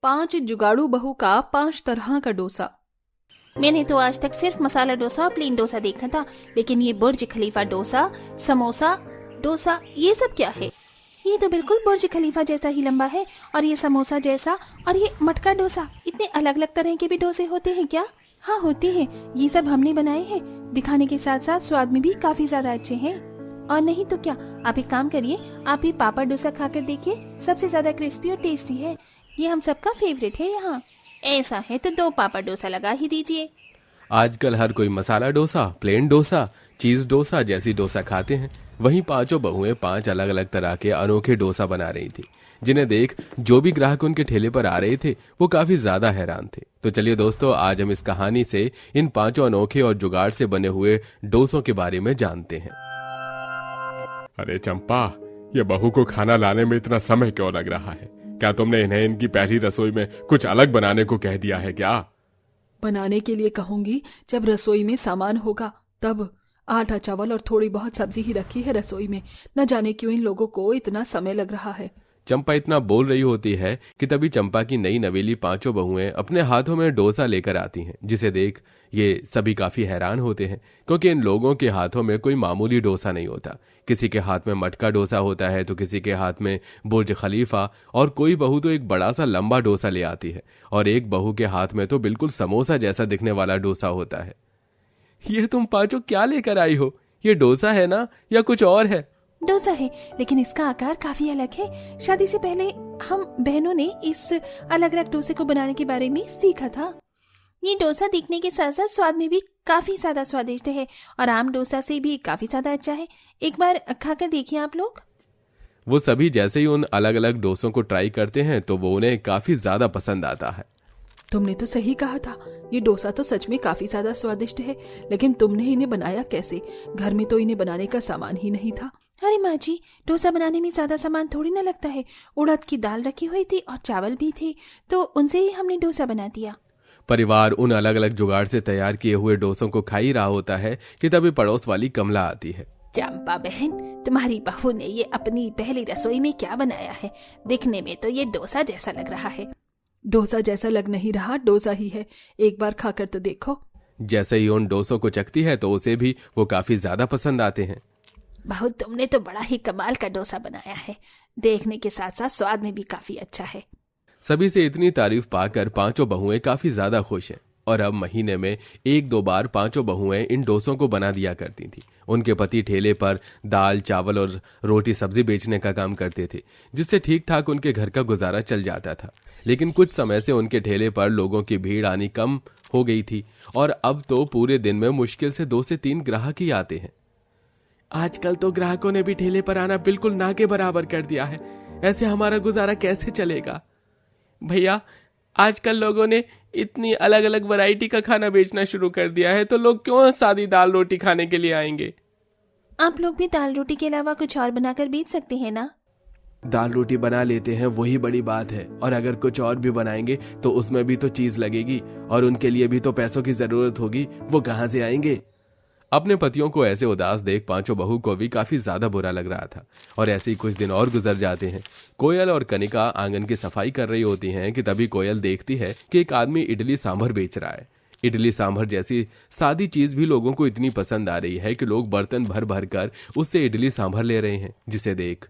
5 जुगाड़ू बहू का 5 तरह का डोसा। मैंने तो आज तक सिर्फ मसाला डोसा और प्लेन डोसा देखा था, लेकिन ये बुर्ज खलीफा डोसा, समोसा डोसा, ये सब क्या है? ये तो बिल्कुल बुर्ज खलीफा जैसा ही लंबा है, और ये समोसा जैसा, और ये मटका डोसा। इतने अलग अलग तरह के भी डोसे होते हैं क्या? हाँ होते हैं, ये सब हमने बनाए हैं। दिखाने के साथ साथ स्वाद में भी काफी ज्यादा अच्छे हैं। और नहीं तो क्या, आप एक काम करिए, आप ये पापड़ डोसा खाकर देखिए, सबसे ज्यादा क्रिस्पी और टेस्टी है। ये हम सबका फेवरेट है यहाँ। ऐसा है तो 2 पापड़ डोसा लगा ही दीजिए। आजकल हर कोई मसाला डोसा, प्लेन डोसा, चीज डोसा जैसी डोसा खाते हैं। वहीं पांचों बहुएं 5 अलग अलग तरह के अनोखे डोसा बना रही थी, जिन्हें देख जो भी ग्राहक उनके ठेले पर आ रहे थे वो काफी ज्यादा हैरान थे। तो चलिए दोस्तों, आज हम इस कहानी से इन 5 अनोखे और जुगाड़ से बने हुए डोसों के बारे में जानते हैं। अरे चंपा, ये बहू को खाना लाने में इतना समय क्यों लग रहा है? क्या तुमने इन्हें इनकी पहली रसोई में कुछ अलग बनाने को कह दिया है क्या? बनाने के लिए कहूंगी जब रसोई में सामान होगा तब। आटा चावल और थोड़ी बहुत सब्जी ही रखी है रसोई में। न जाने क्यों इन लोगों को इतना समय लग रहा है। चंपा इतना बोल रही होती है कि तभी चंपा की नई नवेली 5 बहुएं अपने हाथों में डोसा लेकर आती हैं, जिसे देख ये सभी काफी हैरान होते हैं, क्योंकि इन लोगों के हाथों में कोई मामूली डोसा नहीं होता। किसी के हाथ में मटका डोसा होता है तो किसी के हाथ में बुर्ज खलीफा, और कोई बहू तो एक बड़ा सा लंबा डोसा ले आती है, और एक बहू के हाथ में तो बिल्कुल समोसा जैसा दिखने वाला डोसा होता है। ये तुम 5 क्या लेकर आई हो? ये डोसा है ना या कुछ और है? डोसा है, लेकिन इसका आकार काफी अलग है। शादी से पहले हम बहनों ने इस अलग अलग डोसे को बनाने के बारे में सीखा था। ये डोसा दिखने के साथ साथ स्वाद में भी काफी ज्यादा स्वादिष्ट है, और आम डोसा से भी काफी ज्यादा अच्छा है। एक बार खाकर देखिए आप लोग। वो सभी जैसे ही उन अलग अलग डोसों को ट्राई करते हैं तो वो उन्हें काफी ज्यादा पसंद आता है। तुमने तो सही कहा था, ये डोसा तो सच में काफी ज्यादा स्वादिष्ट है, लेकिन तुमने इन्हें बनाया कैसे? घर में तो इन्हें बनाने का सामान ही नहीं था। अरे माँ जी, डोसा बनाने में ज्यादा सामान थोड़ी ना लगता है। उड़द की दाल रखी हुई थी और चावल भी थे, तो उनसे ही हमने डोसा बना दिया। परिवार उन अलग अलग जुगाड़ से तैयार किए हुए डोसों को खा ही रहा होता है कि तभी पड़ोस वाली कमला आती है। चंपा बहन, तुम्हारी बहू ने ये अपनी पहली रसोई में क्या बनाया है? दिखने में तो ये डोसा जैसा लग रहा है। डोसा जैसा लग नहीं रहा, डोसा ही है। एक बार खाकर तो देखो। जैसे ही उन डोसों को चखती है तो उसे भी वो काफी ज्यादा पसंद आते हैं। बहू, तुमने तो बड़ा ही कमाल का डोसा बनाया है। देखने के साथ साथ स्वाद में भी काफी अच्छा है। सभी से इतनी तारीफ पाकर 5 बहुएं काफी ज्यादा खुश हैं, और अब महीने में 1-2 बार 5 बहुएं इन डोसों को बना दिया करती थी। उनके पति ठेले पर दाल चावल और रोटी सब्जी बेचने का काम करते थे, जिससे ठीक ठाक उनके घर का गुजारा चल जाता था। लेकिन कुछ समय से उनके ठेले पर लोगों की भीड़ आनी कम हो गई थी, और अब तो पूरे दिन में मुश्किल से 2 से 3 ग्राहक ही आते हैं। आजकल तो ग्राहकों ने भी ठेले पर आना बिल्कुल ना के बराबर कर दिया है। ऐसे हमारा गुजारा कैसे चलेगा? भैया, आजकल लोगों ने इतनी अलग अलग वैरायटी का खाना बेचना शुरू कर दिया है, तो लोग क्यों सादी दाल रोटी खाने के लिए आएंगे? आप लोग भी दाल रोटी के अलावा कुछ और बनाकर बेच सकते हैं ना? दाल रोटी बना लेते हैं, वही बड़ी बात है, और अगर कुछ और भी बनाएंगे तो उसमें भी तो चीज लगेगी, और उनके लिए भी तो पैसों की जरूरत होगी। वो कहाँ से आएंगे? अपने पतियों को ऐसे उदास देख 5 बहू को भी काफी ज्यादा बुरा लग रहा था, और ऐसे ही कुछ दिन और गुजर जाते हैं। कोयल और कनिका आंगन की सफाई कर रही होती हैं कि तभी कोयल देखती है कि एक आदमी इडली सांभर बेच रहा है। इडली सांभर जैसी सादी चीज भी लोगों को इतनी पसंद आ रही है कि लोग बर्तन भर भर कर उससे इडली सांभर ले रहे हैं, जिसे देख।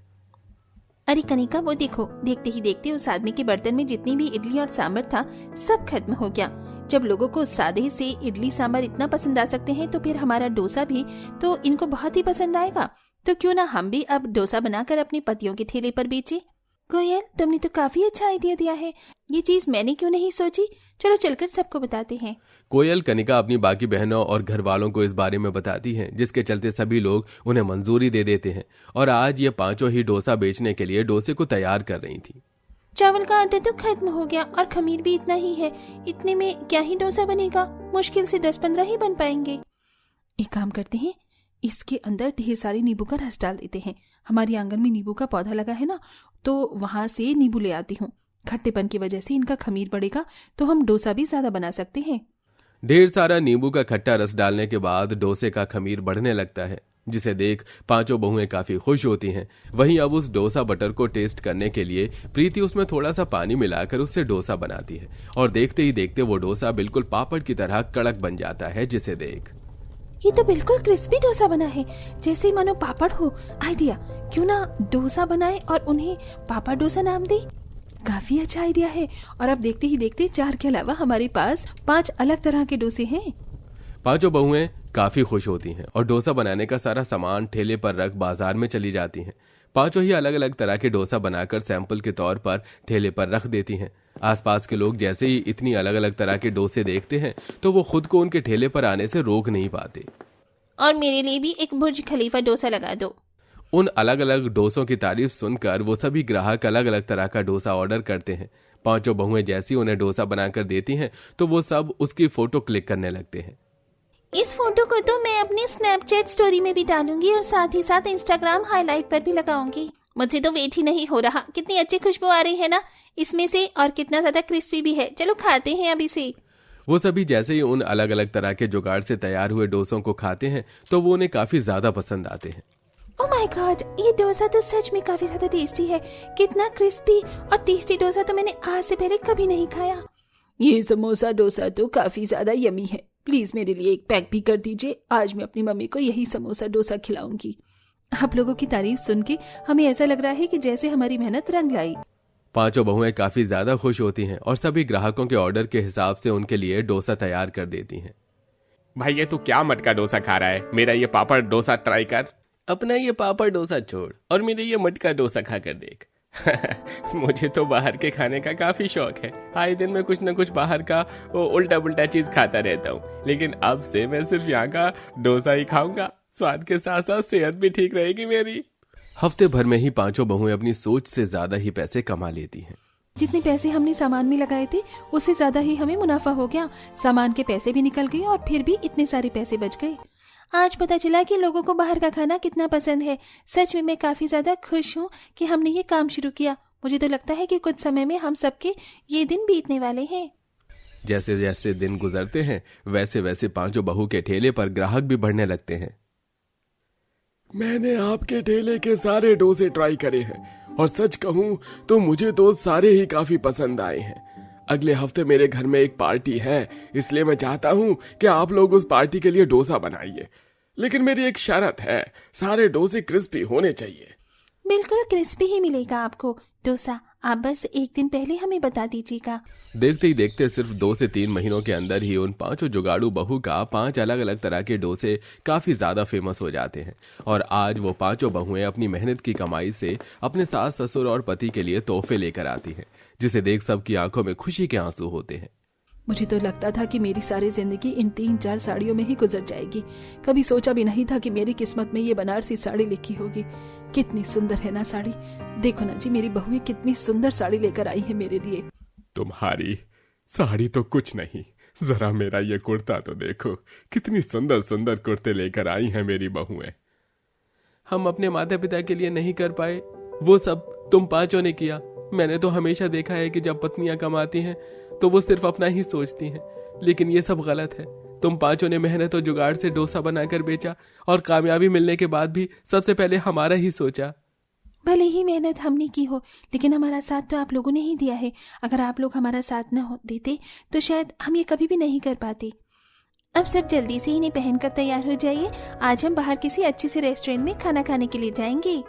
अरे कनिका, वो देखो, देखते ही देखते उस आदमी के बर्तन में जितनी भी इडली और सांभर था सब खत्म हो गया। जब लोगों को सादे से इडली सांभर इतना पसंद आ सकते हैं, तो फिर हमारा डोसा भी तो इनको बहुत ही पसंद आएगा। तो क्यों ना हम भी अब डोसा बनाकर अपने पतियों के ठेले पर बेचे। कोयल, तुमने तो काफी अच्छा आइडिया दिया है। ये चीज मैंने क्यों नहीं सोची? चलो चलकर सबको बताते हैं। कोयल कनिका अपनी बाकी बहनों और घर वालों को इस बारे में बताती हैं, जिसके चलते सभी लोग उन्हें मंजूरी दे देते हैं, और आज ये 5 ही डोसा बेचने के लिए डोसे को तैयार कर रही थी। चावल का आटा तो खत्म हो गया और खमीर भी इतना ही है। इतने में क्या ही डोसा बनेगा? मुश्किल से 10-15 ही बन पाएंगे। एक काम करते हैं, इसके अंदर ढेर सारी नींबू का रस डाल देते हैं। हमारे आंगन में नींबू का पौधा लगा है ना, तो वहां से नींबू ले आती हूँ। खट्टेपन की वजह से इनका खमीर बढ़ेगा, तो हम डोसा भी ज्यादा बना सकते हैं। ढेर सारा नींबू का खट्टा रस डालने के बाद डोसे का खमीर बढ़ने लगता है, जिसे देख पांचों बहुएं काफी खुश होती हैं। वहीं अब उस डोसा बटर को टेस्ट करने के लिए प्रीति उसमें थोड़ा सा पानी मिलाकर उससे डोसा बनाती है और देखते ही देखते वो डोसा बिल्कुल पापड़ की तरह कड़क बन जाता है, जिसे देख ये तो बिल्कुल क्रिस्पी डोसा बना है, जैसे मानो पापड़ हो। आइडिया, क्यों ना डोसा बनाए और उन्हें पापड़ डोसा नाम दे। काफी अच्छा आइडिया है। और अब देखते ही देखते 4 के अलावा हमारे पास 5 अलग तरह के डोसे हैं। पांचों बहुएं काफी खुश होती हैं और डोसा बनाने का सारा सामान ठेले पर रख बाजार में चली जाती हैं। पांचों ही अलग अलग तरह के डोसा बनाकर सैंपल के तौर पर ठेले पर रख देती हैं। आसपास के लोग जैसे ही इतनी अलग अलग तरह के डोसे देखते हैं तो वो खुद को उनके ठेले पर आने से रोक नहीं पाते। और मेरे लिए भी एक बुर्ज खलीफा डोसा लगा दो। उन अलग अलग डोसों की तारीफ सुनकर वो सभी ग्राहक अलग अलग तरह का डोसा ऑर्डर करते हैं। पांचों बहुएं जैसी उन्हें डोसा बनाकर देती हैं तो वो सब उसकी फोटो क्लिक करने लगते हैं। इस फोटो को तो मैं अपनी स्नैपचैट स्टोरी में भी डालूंगी और साथ ही साथ इंस्टाग्राम हाईलाइट पर भी लगाऊंगी। मुझे तो वेट ही नहीं हो रहा। कितनी अच्छी खुशबू आ रही है ना इसमें से, और कितना ज्यादा क्रिस्पी भी है। चलो खाते हैं अभी से। वो सभी जैसे ही उन अलग अलग तरह के जुगाड़ से तैयार हुए डोसों को खाते हैं तो वो उन्हें काफी ज्यादा पसंद आते हैं। ओह माय गॉड, ये डोसा तो सच में काफी ज्यादा टेस्टी है। कितना क्रिस्पी और टेस्टी डोसा तो मैंने आज से पहले कभी नहीं खाया। ये समोसा डोसा तो काफी ज्यादा यमी है। प्लीज मेरे लिए एक पैक भी कर दीजिए। आज मैं अपनी मम्मी को यही समोसा डोसा खिलाऊंगी। आप लोगों की तारीफ सुन के हमें ऐसा लग रहा है कि जैसे हमारी मेहनत रंग लाई। पांचों बहुएं काफी ज्यादा खुश होती हैं और सभी ग्राहकों के ऑर्डर के हिसाब से उनके लिए डोसा तैयार कर देती हैं। भाई ये तू क्या मटका डोसा खा रहा है? मेरा ये पापड़ डोसा ट्राई कर। अपना ये पापड़ डोसा छोड़ और मेरे ये मटका डोसा खा कर देख। मुझे तो बाहर के खाने का काफी शौक है। आए दिन मैं कुछ न कुछ बाहर का उल्टा पुल्टा चीज खाता रहता हूँ, लेकिन अब से मैं सिर्फ यहाँ का डोसा ही खाऊंगा। स्वाद के साथ साथ सेहत भी ठीक रहेगी मेरी। हफ्ते भर में ही पांचों बहुएं अपनी सोच से ज्यादा ही पैसे कमा लेती हैं। जितने पैसे हमने सामान में लगाए थे उससे ज्यादा ही हमें मुनाफा हो गया। सामान के पैसे भी निकल गए और फिर भी इतने सारे पैसे बच गए। आज पता चला कि लोगों को बाहर का खाना कितना पसंद है। सच में मैं काफी ज्यादा खुश हूँ कि हमने ये काम शुरू किया। मुझे तो लगता है कि कुछ समय में हम सबके ये दिन बीतने वाले हैं। जैसे जैसे दिन गुजरते हैं वैसे वैसे पांचों बहू के ठेले पर ग्राहक भी बढ़ने लगते हैं। मैंने आपके ठेले के सारे डोसे ट्राई करे हैं और सच कहूँ तो मुझे तो सारे ही काफी पसंद आए हैं। अगले हफ्ते मेरे घर में एक पार्टी है, इसलिए मैं चाहता हूँ कि आप लोग उस पार्टी के लिए डोसा बनाइए। लेकिन मेरी एक शर्त है, सारे डोसे क्रिस्पी होने चाहिए। बिल्कुल क्रिस्पी ही मिलेगा आपको डोसा। आप बस एक दिन पहले हमें बता दीजिएगा। देखते ही देखते सिर्फ 2 से 3 महीनों के अंदर ही उन पांचों जुगाड़ू बहू का 5 अलग अलग तरह के डोसे काफी ज्यादा फेमस हो जाते हैं। और आज वो पांचों बहुएं अपनी मेहनत की कमाई से अपने सास ससुर और पति के लिए तोहफे लेकर आती हैं, जिसे देख सबकी आंखों में खुशी के आंसू होते हैं। मुझे तो लगता था कि मेरी सारी जिंदगी इन 3-4 साड़ियों में ही गुजर जाएगी। कभी सोचा भी नहीं था कि मेरी किस्मत में ये बनारसी साड़ी लिखी होगी। कितनी सुंदर है ना साड़ी। देखो ना जी, मेरी बहू कितनी सुंदर साड़ी लेकर आई है मेरे लिए। तुम्हारी साड़ी तो कुछ नहीं, जरा मेरा ये कुर्ता तो देखो। कितनी सुंदर सुंदर कुर्ते लेकर आई हैं मेरी बहुएं। हम अपने माता पिता के लिए नहीं कर पाए, वो सब तुम पांचों ने किया। मैंने तो हमेशा देखा है कि जब पत्नियां कमाती हैं तो वो सिर्फ अपना ही सोचती हैं, लेकिन ये सब गलत है। तुम पांचों ने मेहनत और जुगाड़ से डोसा बनाकर बेचा और कामयाबी मिलने के बाद भी सबसे पहले हमारा ही सोचा। भले ही मेहनत हमने की हो, लेकिन हमारा साथ तो आप लोगों ने ही दिया है। अगर आप लोग हमारा साथ न देते तो शायद हम ये कभी भी नहीं कर पाते। अब सब जल्दी से इन्हें पहनकर तैयार हो जाइए। आज हम बाहर किसी अच्छे से रेस्टोरेंट में खाना खाने के लिए जाएंगे।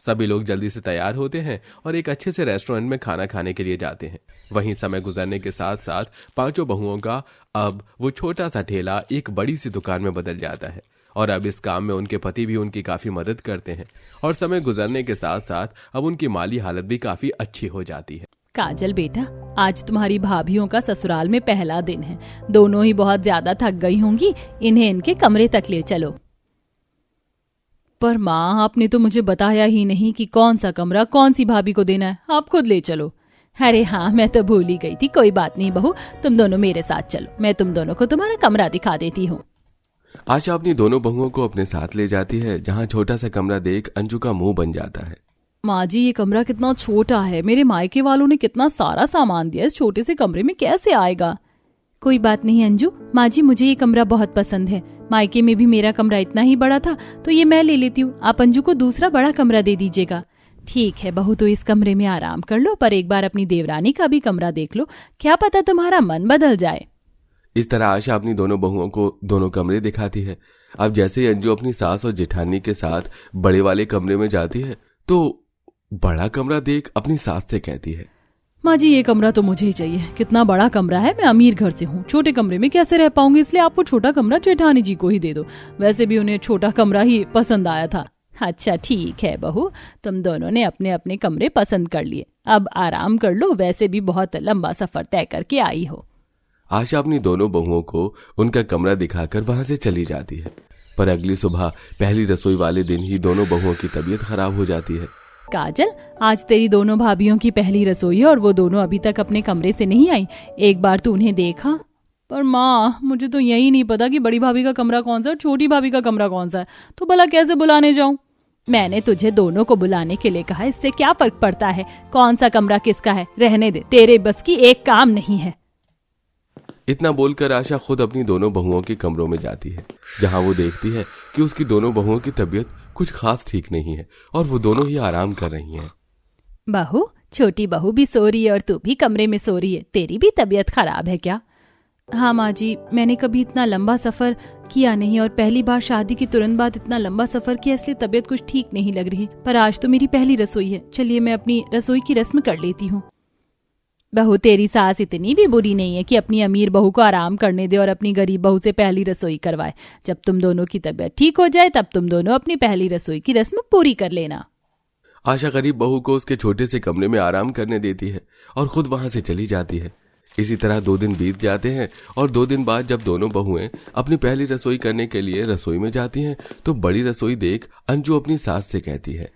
सभी लोग जल्दी से तैयार होते हैं और एक अच्छे से रेस्टोरेंट में खाना खाने के लिए जाते हैं। वहीं समय गुजरने के साथ साथ पांचों बहुओं का अब वो छोटा सा ठेला एक बड़ी सी दुकान में बदल जाता है और अब इस काम में उनके पति भी उनकी काफी मदद करते हैं और समय गुजरने के साथ साथ अब उनकी माली हालत भी काफी अच्छी हो जाती है। काजल बेटा, आज तुम्हारी भाभीियों का ससुराल में पहला दिन है। दोनों ही बहुत ज्यादा थक गई होंगी। इन्हें इनके कमरे तक ले चलो। पर माँ, आपने तो मुझे बताया ही नहीं कि कौन सा कमरा कौन सी भाभी को देना है। आप खुद ले चलो। अरे हाँ, मैं तो भूल ही गई थी। कोई बात नहीं बहू, तुम दोनों मेरे साथ चलो। मैं तुम दोनों को तुम्हारा कमरा दिखा देती हूँ। आशा अपनी दोनों बहुओं को अपने साथ ले जाती है, जहाँ छोटा सा कमरा देख अंजू का मुंह बन जाता है। माँ जी, ये कमरा कितना छोटा है। मेरे मायके वालों ने कितना सारा सामान दिया, इस छोटे से कमरे में कैसे आएगा। कोई बात नहीं अंजू, माँ जी मुझे ये कमरा बहुत पसंद है। मायके में भी मेरा कमरा इतना ही बड़ा था, तो ये मैं ले लेती हूँ। आप अंजू को दूसरा बड़ा कमरा दे दीजिएगा। ठीक है बहू, तो इस कमरे में आराम कर लो, पर एक बार अपनी देवरानी का भी कमरा देख लो, क्या पता तुम्हारा मन बदल जाए। इस तरह आशा अपनी दोनों बहुओं को दोनों कमरे दिखाती है। अब जैसे ही अंजू अपनी सास और जेठानी के साथ बड़े वाले कमरे में जाती है तो बड़ा कमरा देख अपनी सास से कहती है, माँ जी ये कमरा तो मुझे ही चाहिए, कितना बड़ा कमरा है, मैं अमीर घर से हूँ, छोटे कमरे में कैसे रह पाऊंगी, इसलिए आप वो छोटा कमरा जेठानी जी को ही दे दो। वैसे भी उन्हें छोटा कमरा ही पसंद आया था। अच्छा ठीक है बहू, तुम दोनों ने अपने अपने कमरे पसंद कर लिए, अब आराम कर लो, वैसे भी बहुत लंबा सफर तय करके आई हो। आशा अपनी दोनों बहुओं को उनका कमरा दिखाकर वहां से चली जाती है। पर अगली सुबह पहली रसोई वाले दिन ही दोनों बहुओं की तबीयत खराब हो जाती है। काजल, आज तेरी दोनों भाभियों की पहली रसोई है और वो दोनों अभी तक अपने कमरे से नहीं आई, एक बार तू उन्हें देखा? पर माँ, मुझे तो यही नहीं पता कि बड़ी भाभी का कमरा कौन सा और छोटी भाभी का कमरा कौन सा है, तो भला कैसे बुलाने जाऊं? मैंने तुझे दोनों को बुलाने के लिए कहा, इससे क्या फर्क पड़ता है कौन सा कमरा किसका है, रहने दे, तेरे बस की एक काम नहीं है। इतना बोलकर आशा खुद अपनी दोनों बहुओं के कमरों में जाती है, जहां वो देखती है कि उसकी दोनों बहुओं की तबीयत कुछ खास ठीक नहीं है और वो दोनों ही आराम कर रही हैं। बहू, छोटी बहू भी सो रही है और तू भी कमरे में सो रही है, तेरी भी तबीयत खराब है क्या? हाँ माँ जी, मैंने कभी इतना लंबा सफर किया नहीं और पहली बार शादी के तुरंत बाद इतना लंबा सफर किया, इसलिए तबीयत कुछ ठीक नहीं लग रही, पर आज तो मेरी पहली रसोई है, चलिए मैं अपनी रसोई की रस्म कर लेती हूँ। बहू, तेरी सास इतनी भी बुरी नहीं है कि अपनी अमीर बहू को आराम करने दे और अपनी गरीब बहू से पहली रसोई करवाए। जब तुम दोनों की तबीयत ठीक हो जाए तब तुम दोनों अपनी पहली रसोई की रस्म पूरी कर लेना। आशा गरीब बहू को उसके छोटे से कमरे में आराम करने देती है और खुद वहां से चली जाती है। इसी तरह 2 दिन बीत जाते हैं और 2 दिन बाद जब दोनों बहुएं अपनी पहली रसोई करने के लिए रसोई में जाती हैं तो बड़ी रसोई देख अंजू अपनी सास से कहती है,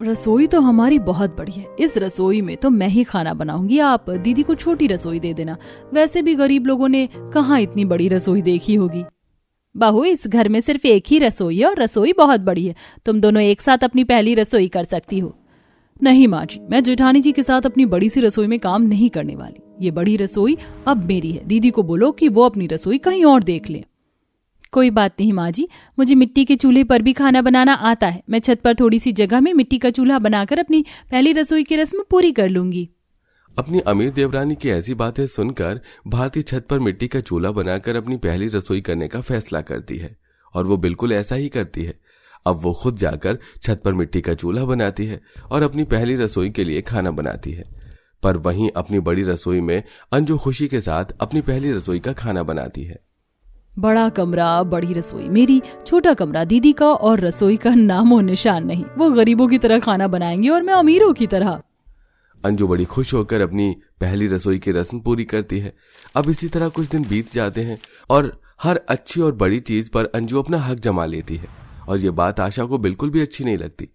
रसोई तो हमारी बहुत बड़ी है, इस रसोई में तो मैं ही खाना बनाऊंगी, आप दीदी को छोटी रसोई दे देना, वैसे भी गरीब लोगों ने कहाँ इतनी बड़ी रसोई देखी होगी। बहू, इस घर में सिर्फ एक ही रसोई है और रसोई बहुत बड़ी है, तुम दोनों एक साथ अपनी पहली रसोई कर सकती हो। नहीं माँ जी, मैं जेठानी जी के साथ अपनी बड़ी सी रसोई में काम नहीं करने वाली, ये बड़ी रसोई अब मेरी है, दीदी को बोलो कि वो अपनी रसोई कहीं और देख ले। कोई बात नहीं माँ जी, मुझे मिट्टी के चूल्हे पर भी खाना बनाना आता है, मैं छत पर थोड़ी सी जगह में मिट्टी का चूल्हा बनाकर अपनी पहली रसोई की रस्म पूरी कर लूंगी। अपनी अमीर देवरानी की ऐसी बातें सुनकर भारती छत पर मिट्टी का चूल्हा बनाकर अपनी पहली रसोई करने का फैसला करती है और वो बिल्कुल ऐसा ही करती है। अब वो खुद जाकर छत पर मिट्टी का चूल्हा बनाती है और अपनी पहली रसोई के लिए खाना बनाती है। पर वहीं अपनी बड़ी रसोई में अंजू खुशी के साथ अपनी पहली रसोई का खाना बनाती है। बड़ा कमरा, बड़ी रसोई मेरी, छोटा कमरा दीदी का और रसोई का नामो निशान नहीं, वो गरीबों की तरह खाना बनाएंगे और मैं अमीरों की तरह। अंजू बड़ी खुश होकर अपनी पहली रसोई की रस्म पूरी करती है। अब इसी तरह कुछ दिन बीत जाते हैं और हर अच्छी और बड़ी चीज पर अंजू अपना हक जमा लेती है और ये बात आशा को बिल्कुल भी अच्छी नहीं लगती।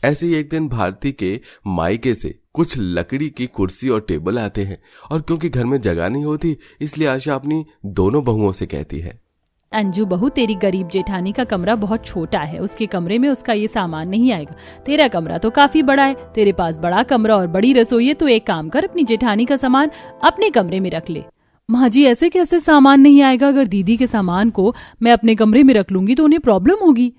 ऐसे ही एक दिन भारती के मायके से कुछ लकड़ी की कुर्सी और टेबल आते हैं और क्योंकि घर में जगह नहीं होती इसलिए आशा अपनी दोनों बहुओं से कहती है, अंजू बहू, तेरी गरीब जेठानी का कमरा बहुत छोटा है, उसके कमरे में उसका ये सामान नहीं आएगा, तेरा कमरा तो काफी बड़ा है, तेरे पास बड़ा कमरा और बड़ी रसोई है, तो एक काम कर, अपनी जेठानी का सामान अपने कमरे में रख ले। माँ जी, ऐसे कैसे सामान नहीं आएगा? अगर दीदी के सामान को मैं अपने कमरे में रख लूंगी तो उन्हें प्रॉब्लम होगी।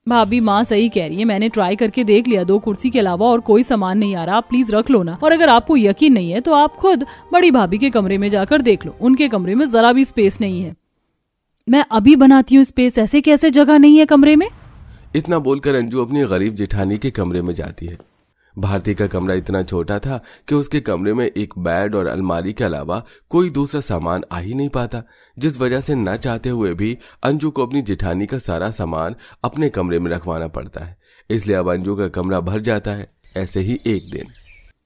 भाभी, माँ सही कह रही है, मैंने ट्राई करके देख लिया, 2 कुर्सी के अलावा और कोई सामान नहीं आ रहा, आप प्लीज रख लो ना। और अगर आपको यकीन नहीं है तो आप खुद बड़ी भाभी के कमरे में जाकर देख लो, उनके कमरे में जरा भी स्पेस नहीं है। मैं अभी बनाती हूँ स्पेस, ऐसे कैसे जगह नहीं है कमरे में? इतना बोलकर अंजू अपनी गरीब जेठानी के कमरे में जाती है। भारती का कमरा इतना छोटा था कि उसके कमरे में एक बेड और अलमारी के अलावा कोई दूसरा सामान आ ही नहीं पाता, जिस वजह से न चाहते हुए भी अंजू को अपनी जेठानी का सारा सामान अपने कमरे में रखवाना पड़ता है। इसलिए अब अंजू का कमरा भर जाता है। ऐसे ही एक दिन,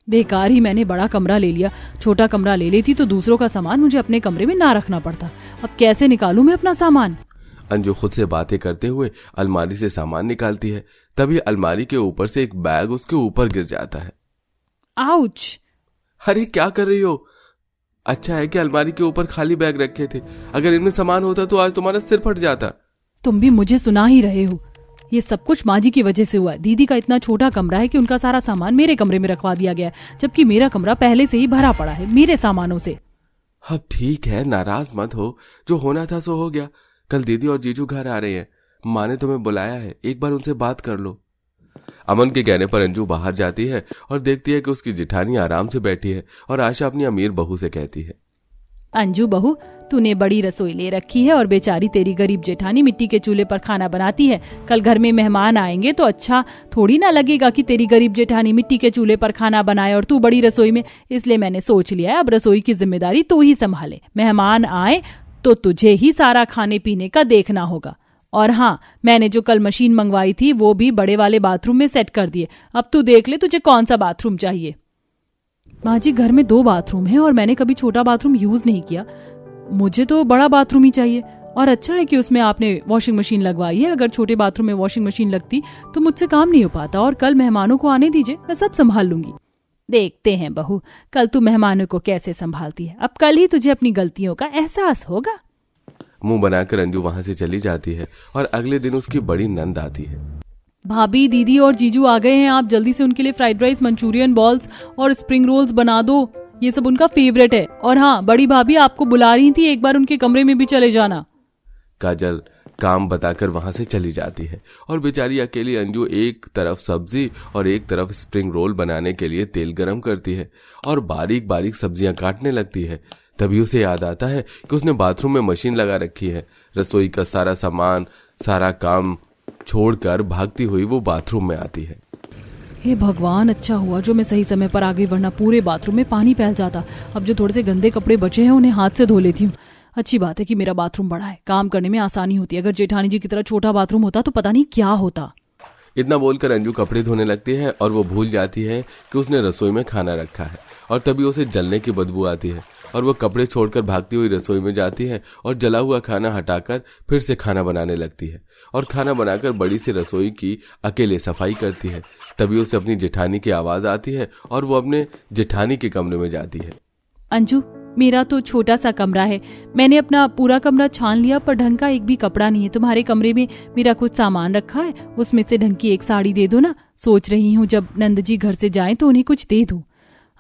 बेकार ही मैंने बड़ा कमरा ले लिया, छोटा कमरा ले लेती तो दूसरों का सामान मुझे अपने कमरे में ना रखना पड़ता। अब कैसे निकालूं मैं अपना सामान? अंजू खुद से बातें करते हुए अलमारी से सामान निकालती है। तभी अलमारी के ऊपर से एक बैग उसके ऊपर गिर जाता है। आउच! अरे क्या कर रही हो? अच्छा है कि अलमारी के ऊपर खाली बैग रखे थे, अगर इनमें सामान होता तो आज तुम्हारा सिर फट जाता। तुम भी मुझे सुना ही रहे हो, ये सब कुछ माँ जी की वजह से हुआ है। दीदी का इतना छोटा कमरा है कि उनका सारा सामान मेरे कमरे में रखवा दिया गया है, जबकि मेरा कमरा पहले से ही भरा पड़ा है मेरे सामानों से। अब ठीक है, नाराज मत हो, जो होना था सो हो गया। कल दीदी और जीजू घर आ रहे हैं, माँ ने तुम्हें बुलाया है, एक बार उनसे बात कर लो। अमन के कहने पर अंजू बाहर जाती है और देखती है कि उसकी जेठानी आराम से बैठी है और आशा अपनी अमीर बहू से कहती है, अंजू बहू, तूने बड़ी रसोई ले रखी है और बेचारी तेरी गरीब जेठानी मिट्टी के चूल्हे पर खाना बनाती है। कल घर में मेहमान आएंगे तो अच्छा थोड़ी ना लगेगा कि तेरी गरीब जेठानी मिट्टी के चूल्हे पर खाना बनाए और तू बड़ी रसोई में। इसलिए मैंने सोच लिया है अब रसोई की जिम्मेदारी तू ही संभाले। मेहमान आए तो तुझे ही सारा खाने पीने का देखना होगा। और हाँ, मैंने जो कल मशीन मंगवाई थी वो भी बड़े वाले बाथरूम में सेट कर दिए। अब तू देख ले तुझे कौन सा बाथरूम चाहिए। माँ जी, घर में 2 बाथरूम है और मैंने कभी छोटा बाथरूम यूज नहीं किया। मुझे तो बड़ा बाथरूम ही चाहिए। और अच्छा है कि उसमें आपने वॉशिंग मशीन लगवाई है। अगर छोटे बाथरूम में वॉशिंग मशीन लगती तो मुझसे काम नहीं हो पाता। और कल मेहमानों को आने दीजिए, मैं सब संभाल लूंगी। देखते हैं बहू, कल तू मेहमानों को कैसे संभालती है। अब कल ही तुझे अपनी गलतियों का एहसास होगा। मुंह बनाकर अंजू वहां से चली जाती है और अगले दिन उसकी बड़ी नंद आती है। भाभी, दीदी और जीजू आ गए हैं, आप जल्दी से उनके लिए फ्राइड राइस, मंचूरियन बॉल्स और स्प्रिंग रोल्स बना दो। ये सब उनका फेवरेट है। और हाँ, बड़ी भाभी आपको बुला रही थी, एक बार उनके कमरे में भी चले जाना। काजल काम बताकर वहां से चली जाती है और बेचारी अकेली अंजू एक तरफ सब्जी और एक तरफ स्प्रिंग रोल बनाने के लिए तेल गरम करती है और बारीक बारीक सब्जियां काटने लगती है। तभी उसे याद आता है कि उसने बाथरूम में मशीन लगा रखी है। रसोई का सारा सामान, सारा काम छोड़कर भागती हुई वो बाथरूम में आती है। हे भगवान, अच्छा हुआ जो मैं सही समय पर आ गई, वरना पूरे बाथरूम में पानी फैल जाता। अब जो थोड़े से गंदे कपड़े बचे हैं उन्हें हाथ से धो लेती हूँ। अच्छी बात है कि मेरा बाथरूम बड़ा है, काम करने में आसानी होती है। अगर जेठानी जी की तरह छोटा बाथरूम होता तो पता नहीं क्या होता। इतना बोलकर अंजू कपड़े धोने लगती है और वो भूल जाती है कि उसने रसोई में खाना रखा है और तभी उसे जलने की बदबू आती है और वो कपड़े छोड़कर भागती हुई रसोई में जाती है और जला हुआ खाना हटाकर फिर से खाना बनाने लगती है और खाना बनाकर बड़ी सी रसोई की अकेले सफाई करती है। तभी उसे अपनी जेठानी की आवाज आती है और वो अपने जेठानी के कमरे में जाती है। अंजू, मेरा तो छोटा सा कमरा है, मैंने अपना पूरा कमरा छान लिया पर ढंग का एक भी कपड़ा नहीं है। तुम्हारे कमरे में मेरा कुछ सामान रखा है, उसमें से ढंग की एक साड़ी दे दो ना। सोच रही हूँ जब नंद जी घर से जाएं तो उन्हें कुछ दे दूं।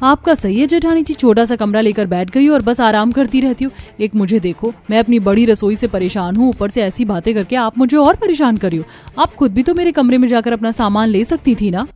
आपका सही है जेठानी जी, छोटा सा कमरा लेकर बैठ गई और बस आराम करती रहती हूँ। एक मुझे देखो, मैं अपनी बड़ी रसोई से परेशान हूँ, ऊपर से ऐसी बातें करके आप मुझे और परेशान करी हो। आप खुद भी तो मेरे कमरे में जाकर अपना सामान ले सकती थी ना।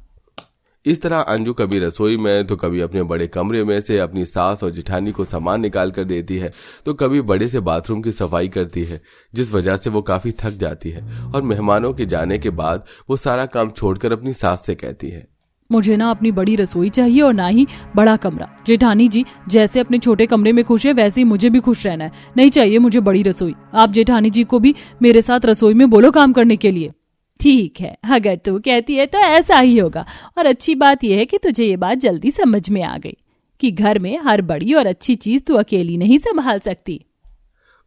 इस तरह अंजू कभी रसोई में तो कभी अपने बड़े कमरे में से अपनी सास और जेठानी को सामान निकाल कर देती है, तो कभी बड़े से बाथरूम की सफाई करती है, जिस वजह से वो काफी थक जाती है। और मेहमानों के जाने के बाद वो सारा काम छोड़कर अपनी सास से कहती है, मुझे ना अपनी बड़ी रसोई चाहिए और ना ही बड़ा कमरा। जेठानी जी जैसे अपने छोटे कमरे में खुश है वैसे ही मुझे भी खुश रहना है। नहीं चाहिए मुझे बड़ी रसोई। आप जेठानी जी को भी मेरे साथ रसोई में बोलो काम करने के लिए। ठीक है, अगर तू कहती है तो ऐसा ही होगा। और अच्छी बात यह है कि तुझे ये बात जल्दी समझ में आ गई कि घर में हर बड़ी और अच्छी चीज तू अकेली नहीं संभाल सकती।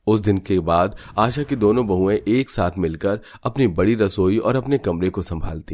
उस दिन के बाद आशा की दोनों बहुएं एक साथ मिलकर अपनी बड़ी रसोई और अपने कमरे को संभालती हैं।